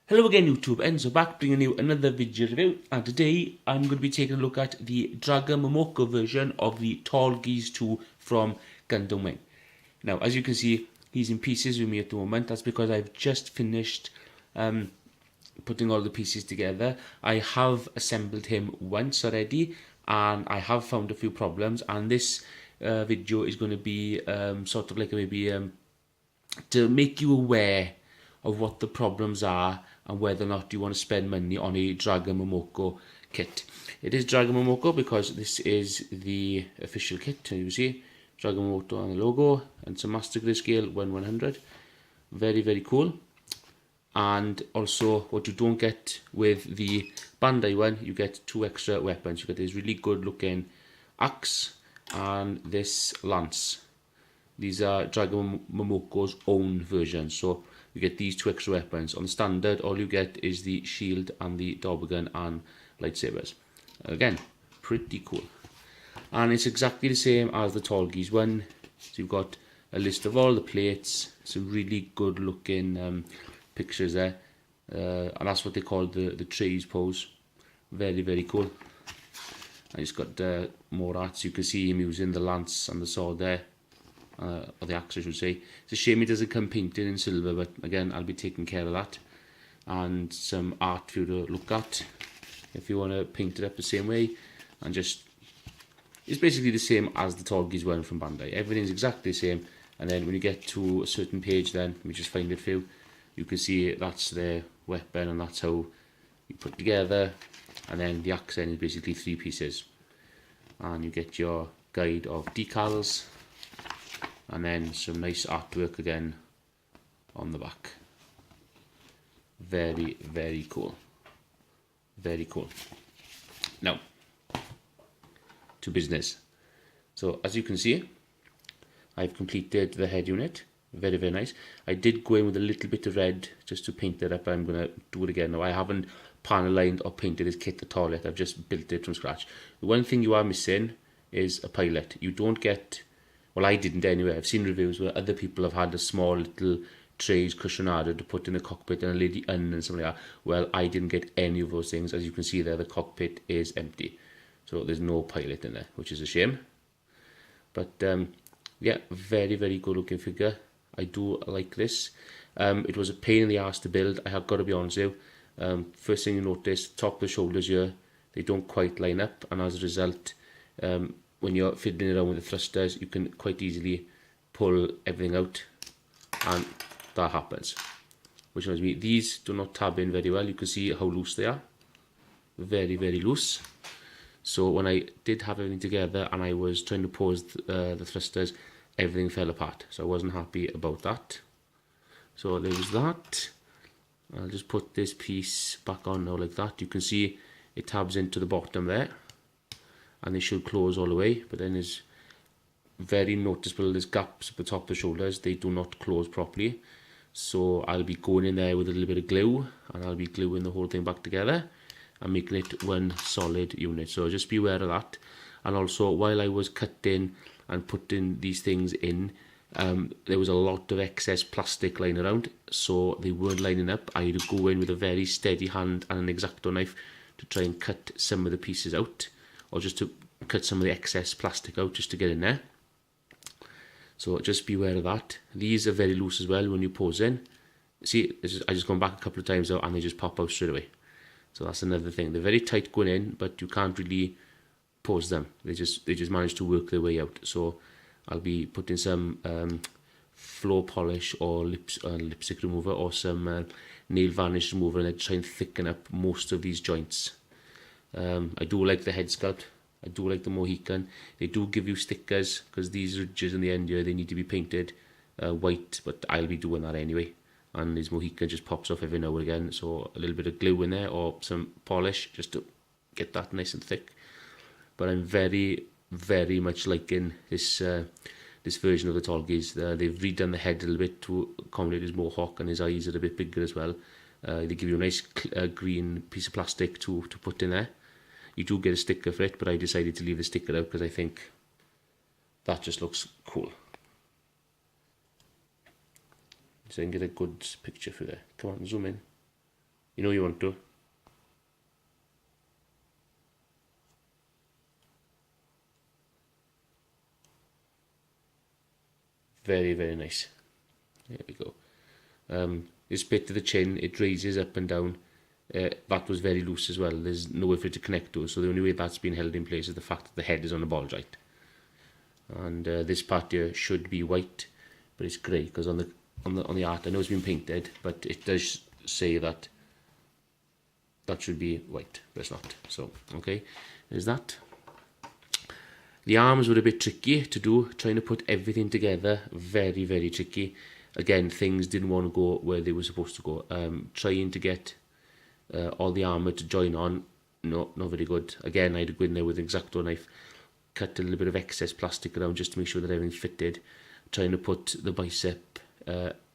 Hello again YouTube, and so back bringing you another video review, and today I'm going to be taking a look at the Dragon Momoko version of the Tallgeese 2 from Gundam Wing. Now as you can see, he's in pieces with me at the moment. That's because I've just finished putting all the pieces together. I have assembled him once already and I have found a few problems, and this video is going to be sort of like maybe to make you aware of what the problems are and whether or not you want to spend money on a Dragon Momoko kit. It is Dragon Momoko because this is the official kit. You see Dragon Momoko on the logo and some master grade scale 1/100. Very cool. And also what you don't get with the Bandai one, you get 2 extra weapons. You get this really good looking axe and this lance. These are Dragon Momoko's own versions, so you get these 2 extra weapons. On the standard, all you get is the shield and the Dobbergun and lightsabers. Again, pretty cool. And it's exactly the same as the Tallgeese one. So you've got a list of all the plates, some really good looking pictures there. And that's what they call the trees pose. Very cool. I just got more arts. You can see him using the lance and the sword there. Or the axe I should say. It's a shame it doesn't come painted in silver, but again I'll be taking care of that. And some art for you to look at if you want to paint it up the same way. And just, it's basically the same as the Tallgeese one from Bandai. Everything's exactly the same, and then when you get to a certain page, then let me just find it for you. You can see that's their weapon and that's how you put together. And then the axe then is basically 3 pieces, and you get your guide of decals. And then some nice artwork again on the back. Very cool. Very cool. Now, to business. So as you can see, I've completed the head unit. Very nice. I did go in with a little bit of red just to paint it up. I'm going to do it again now. I haven't panel lined or painted this kit at all yet. I've just built it from scratch. The one thing you are missing is a pilot. You don't get... Well, I didn't anyway. I've seen reviews where other people have had a small little trays cushionado to put in the cockpit and a lady and something like that. Well, I didn't get any of those things. As you can see there, the cockpit is empty. So there's no pilot in there, which is a shame. But yeah, very good looking figure. I do like this. It was a pain in the ass to build. I have got to be honest with you. First thing you notice, top of the shoulders here, they don't quite line up. And as a result, when you're fiddling around with the thrusters, you can quite easily pull everything out, and that happens. Which reminds me, these do not tab in very well. You can see how loose they are. Very loose. So when I did have everything together and I was trying to pose the thrusters, everything fell apart. So I wasn't happy about that. So there was that. I'll just put this piece back on now like that. You can see it tabs into the bottom there, and they should close all the way, but then there's very noticeable, there's gaps at the top of the shoulders. They do not close properly, so I'll be going in there with a little bit of glue, and I'll be gluing the whole thing back together and making it one solid unit. So just be aware of that. And also, while I was cutting and putting these things in, there was a lot of excess plastic lying around, so they weren't lining up. I had to go in with a very steady hand and an X-Acto knife to try and cut some of the pieces out, or just to cut some of the excess plastic out just to get in there. So just be aware of that. These are very loose as well when you pose in. See, I just gone back a couple of times out and they just pop out straight away. So that's another thing. They're very tight going in, but you can't really pose them. They just manage to work their way out. So I'll be putting some floor polish or lipstick remover or some nail varnish remover, and then try and thicken up most of these joints. I do like the head sculpt. I do like the Mohican. They do give you stickers because these ridges in the end here, they need to be painted white, but I'll be doing that anyway. And this Mohican just pops off every now and again, so a little bit of glue in there or some polish just to get that nice and thick. But I'm very much liking this this version of the Tallgeese. They've redone the head a little bit to accommodate his mohawk, and his eyes are a bit bigger as well. They give you a nice green piece of plastic to put in there. You do get a sticker for it, but I decided to leave the sticker out because I think that just looks cool. So I can get a good picture for there. Come on, zoom in. You know you want to. Very, very nice. There we go. This bit of the chin, it raises up and down. That was very loose as well. There's nowhere for it to connect to, so the only way that's been held in place is the fact that the head is on a ball joint. And this part here should be white, but it's grey because on the art, I know it's been painted, but it does say that should be white, but it's not. So okay, there's that. The arms were a bit tricky to do, trying to put everything together. Very, very tricky. Again, things didn't want to go where they were supposed to go. Trying to get all the armour to join on, no, not very good. Again, I had to go in there with an X-Acto knife, cut a little bit of excess plastic around just to make sure that everything fitted. Trying to put the bicep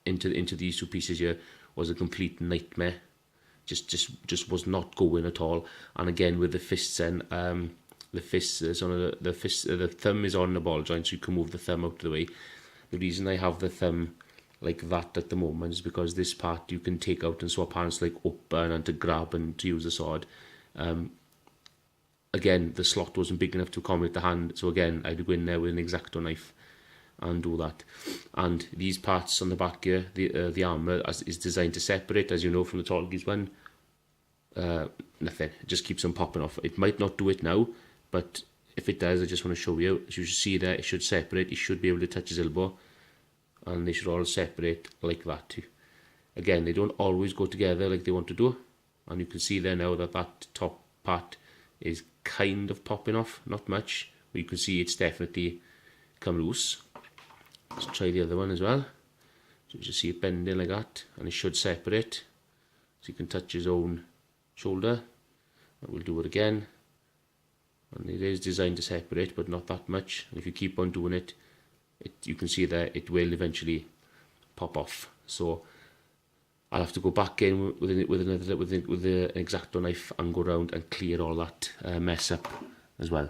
into these two pieces here was a complete nightmare. Just was not going at all. And again, with the fists and the thumb is on the ball joint, so you can move the thumb out of the way. The reason I have the thumb like that at the moment is because this part you can take out and swap hands like open and to grab and to use the sword. Again, the slot wasn't big enough to accommodate the hand, so again I had to go in there with an X-Acto knife and do that. And these parts on the back here, the armour is designed to separate, as you know from the Tallgeese one. Nothing, it just keeps on popping off. It might not do it now, but if it does, I just want to show you. As you should see there, it should separate. He should be able to touch his elbow, and they should all separate like that too. Again, they don't always go together like they want to do, and you can see there now that that top part is kind of popping off, not much, but you can see it's definitely come loose. Let's try the other one as well. So you just see it bending like that, and it should separate, so you can touch his own shoulder. And we'll do it again, and it is designed to separate, but not that much. And if you keep on doing it, you can see that it will eventually pop off. So I'll have to go back in with an X-Acto knife and go around and clear all that mess up as well.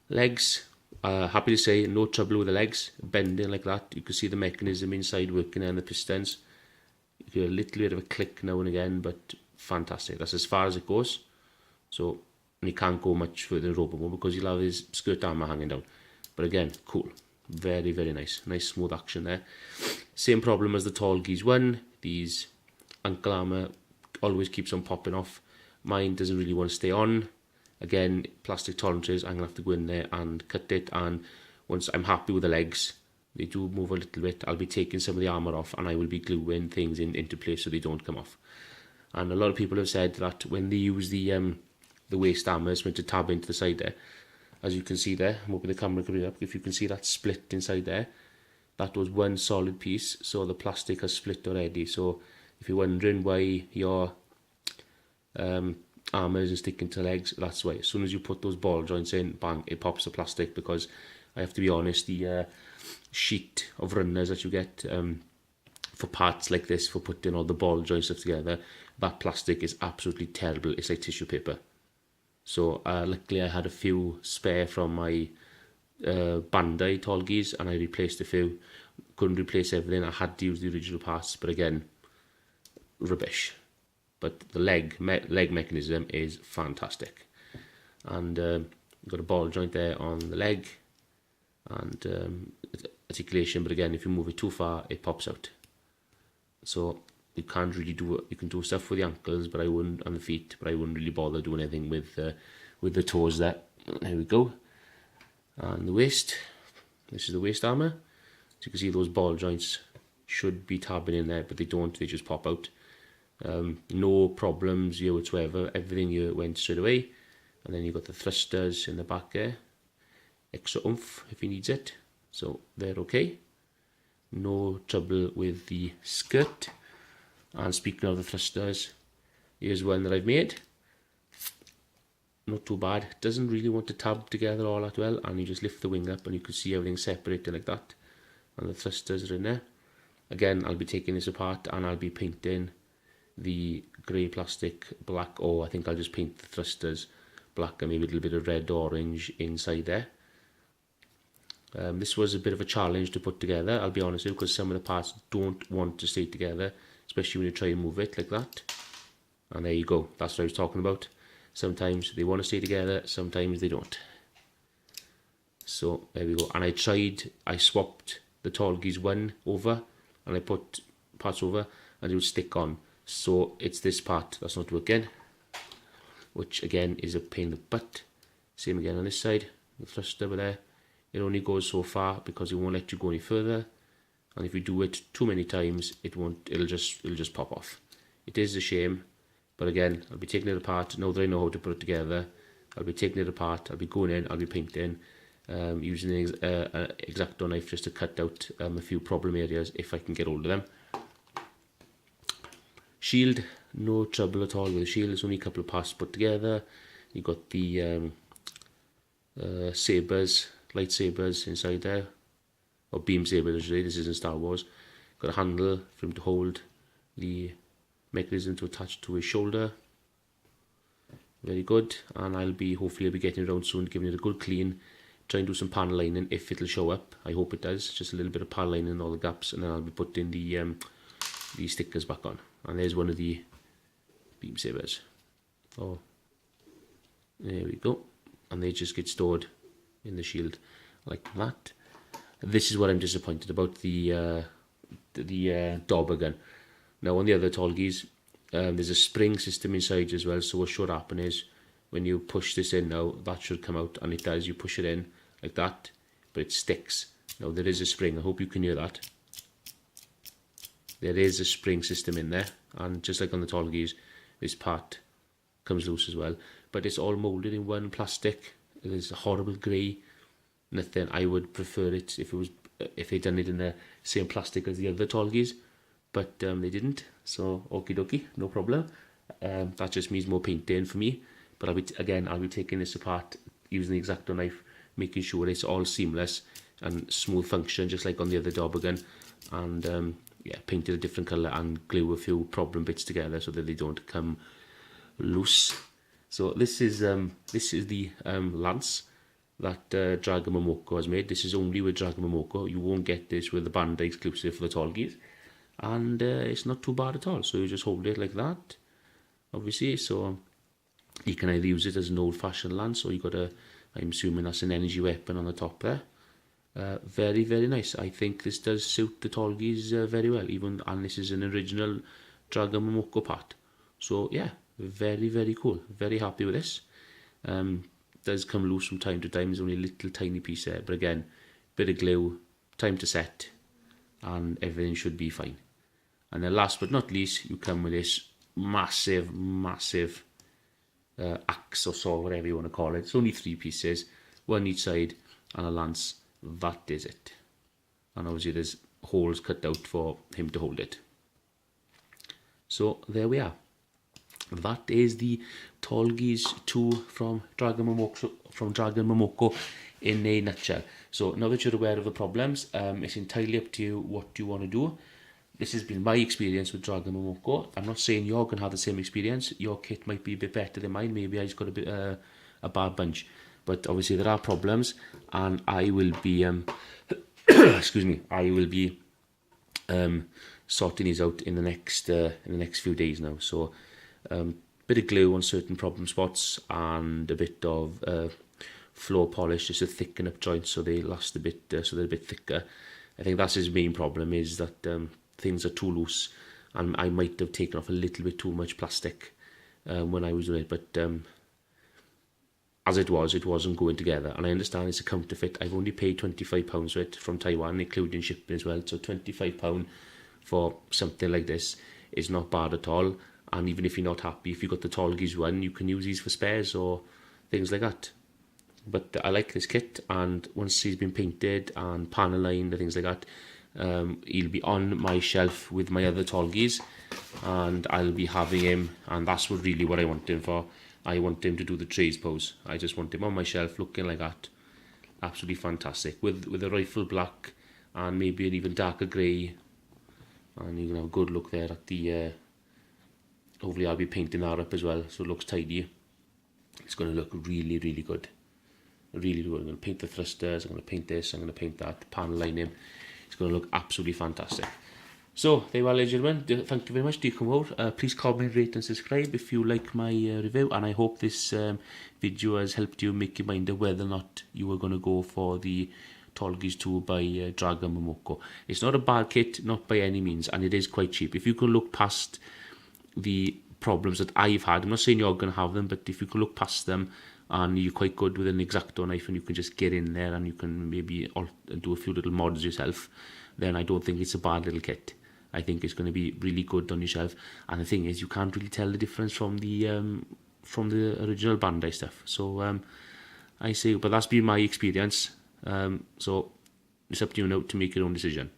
Legs, happy to say, no trouble with the legs, bending like that. You can see the mechanism inside working and the pistons. You get a little bit of a click now and again, but fantastic. That's as far as it goes. So, and he can't go much further in Robo because he'll have his skirt armour hanging down. But again, cool. Very, very nice. Nice smooth action there. Same problem as the Tallgeese one. These ankle armour always keeps on popping off. Mine doesn't really want to stay on. Again, plastic tolerances, I'm going to have to go in there and cut it. And once I'm happy with the legs, they do move a little bit, I'll be taking some of the armour off and I will be gluing things into place so they don't come off. And a lot of people have said that when they use the waist armour, it's meant to tab into the side there. As you can see there, I'm hoping the camera can bring it up. If you can see that split inside there, that was one solid piece, so the plastic has split already. So if you're wondering why your armour isn't sticking to legs, that's why. As soon as you put those ball joints in, bang, it pops the plastic. Because I have to be honest, the sheet of runners that you get for parts like this, for putting all the ball joint stuff together, that plastic is absolutely terrible. It's like tissue paper. So luckily I had a few spare from my Bandai Tallgeese, and I replaced a few. Couldn't replace everything, I had to use the original parts, but again, rubbish. But the leg mechanism is fantastic. And you've got a ball joint there on the leg, and articulation, but again, if you move it too far, it pops out. So you can't really do it. You can do stuff with the ankles, but I wouldn't, on the feet, but I wouldn't really bother doing anything with the toes there. There we go. And the waist, this is the waist armour. So you can see those ball joints should be tabbing in there, but they don't, they just pop out. No problems here whatsoever, everything here went straight away. And then you've got the thrusters in the back there, extra oomph if he needs it, so they're okay. No trouble with the skirt. And speaking of the thrusters, here's one that I've made. Not too bad, doesn't really want to tab together all that well, and you just lift the wing up and you can see everything separated like that, and the thrusters are in there. Again, I'll be taking this apart and I'll be painting the grey plastic black, or I think I'll just paint the thrusters black and maybe a little bit of red orange inside there. This was a bit of a challenge to put together, I'll be honest with you, because some of the parts don't want to stay together. especially when you try and move it like that. And there you go, that's what I was talking about. Sometimes they want to stay together, sometimes they don't. So there we go. And I swapped the Tallgeese one over, and I put parts over, and it would stick on. So it's this part that's not working, which again is a pain in the butt. Same again on this side, the thruster over there. It only goes so far because it won't let you go any further. And if you do it too many times, it'll just pop off. It is a shame, but again, I'll be taking it apart. Now that I know how to put it together, I'll be taking it apart, I'll be going in, I'll be painting, using an X-Acto knife just to cut out a few problem areas if I can get hold of them. Shield, no trouble at all with the shield. There's only a couple of parts put together. You got the sabers, lightsabers inside there, or beam sabers I should say. This isn't Star Wars. Got a handle for him to hold the mechanism to attach to his shoulder. Very good. And hopefully I'll be getting it around soon, giving it a good clean. Try and do some panel lining if it'll show up. I hope it does. Just a little bit of panel lining in all the gaps, and then I'll be putting the stickers back on. And there's one of the beam sabers. Oh, there we go. And they just get stored in the shield like that. This is what I'm disappointed about, the dauber gun. Now on the other Tallgeese, there's a spring system inside as well. So what should happen is when you push this in now, that should come out, and it does. You push it in like that, but it sticks. Now there is a spring. I hope you can hear that. There is a spring system in there, and just like on the Tallgeese, this part comes loose as well. But it's all moulded in one plastic. There's a horrible grey. Nothing. I would prefer it if they'd done it in the same plastic as the other Tallgeese, but they didn't. So okie dokie, no problem. That just means more painting for me. But I'll be taking this apart using the X-Acto knife, making sure it's all seamless and smooth function, just like on the other dauber gun. And yeah, paint it a different colour and glue a few problem bits together so that they don't come loose. So this is the lance that Dragon Momoko has made. This is only with Dragon Momoko. You won't get this with the Bandai exclusive for the Tallgeese, and it's not too bad at all. So you just hold it like that, obviously. So you can either use it as an old-fashioned lance, or you got I'm assuming that's an energy weapon on the top there. Very, very nice. I think this does suit the Tallgeese very well, and this is an original Dragon Momoko part. So yeah, very, very cool. Very happy with this. Does come loose from time to time. There's only a little tiny piece there, but again, bit of glue, time to set, and everything should be fine. And then last but not least, you come with this massive axe or saw, whatever you want to call it. It's only 3 pieces, one each side, and a lance. That is it. And obviously there's holes cut out for him to hold it. So there we are. That is the Tallgeese 2 from Dragon Momoko in a nutshell. So now that you're aware of the problems, it's entirely up to you what you want to do. This has been my experience with Dragon Momoko. I'm not saying you're going to have the same experience. Your kit might be a bit better than mine. Maybe I just got a bad bunch. But obviously there are problems, and I will be excuse me. I will be sorting these out in the next few days now. So bit of glue on certain problem spots and a bit of floor polish just to thicken up joints so they last a bit, so they're a bit thicker. I think that's his main problem, is that things are too loose, and I might have taken off a little bit too much plastic when I was doing it, but as it wasn't going together. And I understand it's a counterfeit. I've only paid £25 for it from Taiwan, including shipping as well. So £25 for something like this is not bad at all. And even if you're not happy, if you've got the Tallgeese one, you can use these for spares or things like that. But I like this kit, and once he's been painted and panel lined and things like that, he'll be on my shelf with my other Tallgeese, and I'll be having him, and that's really what I want him for. I want him to do the trays pose. I just want him on my shelf looking like that. Absolutely fantastic. With a rifle black and maybe an even darker grey. And you can have a good look there at the... hopefully I'll be painting that up as well, so it looks tidy. It's going to look really, really good. Really good. I'm going to paint the thrusters, I'm going to paint this, I'm going to paint that, panel line him. It's going to look absolutely fantastic. So, there you are, ladies and gentlemen. Thank you very much. Do come out. Please comment, rate and subscribe if you like my review. And I hope this video has helped you make your mind up whether or not you are going to go for the Tallgeese 2 by Dragon Momoko. It's not a bad kit, not by any means, and it is quite cheap. If you can look past the problems that I've had, I'm not saying you're going to have them, but if you can look past them and you're quite good with an X-Acto knife and you can just get in there and you can maybe do a few little mods yourself, then I don't think it's a bad little kit. I think it's going to be really good on your shelf. And the thing is, you can't really tell the difference from the original Bandai stuff. So I say, but that's been my experience. So it's up to you now to make your own decision.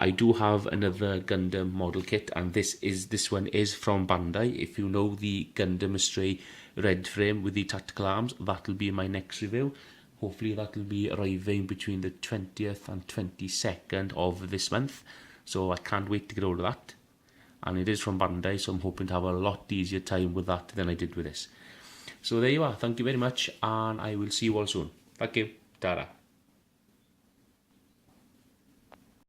I do have another Gundam model kit, and this one is from Bandai. If you know the Gundam Astray red frame with the tactical arms, that'll be my next review. Hopefully that'll be arriving between the 20th and 22nd of this month. So I can't wait to get hold of that. And it is from Bandai, so I'm hoping to have a lot easier time with that than I did with this. So there you are. Thank you very much, and I will see you all soon. Thank you. Ta-ra.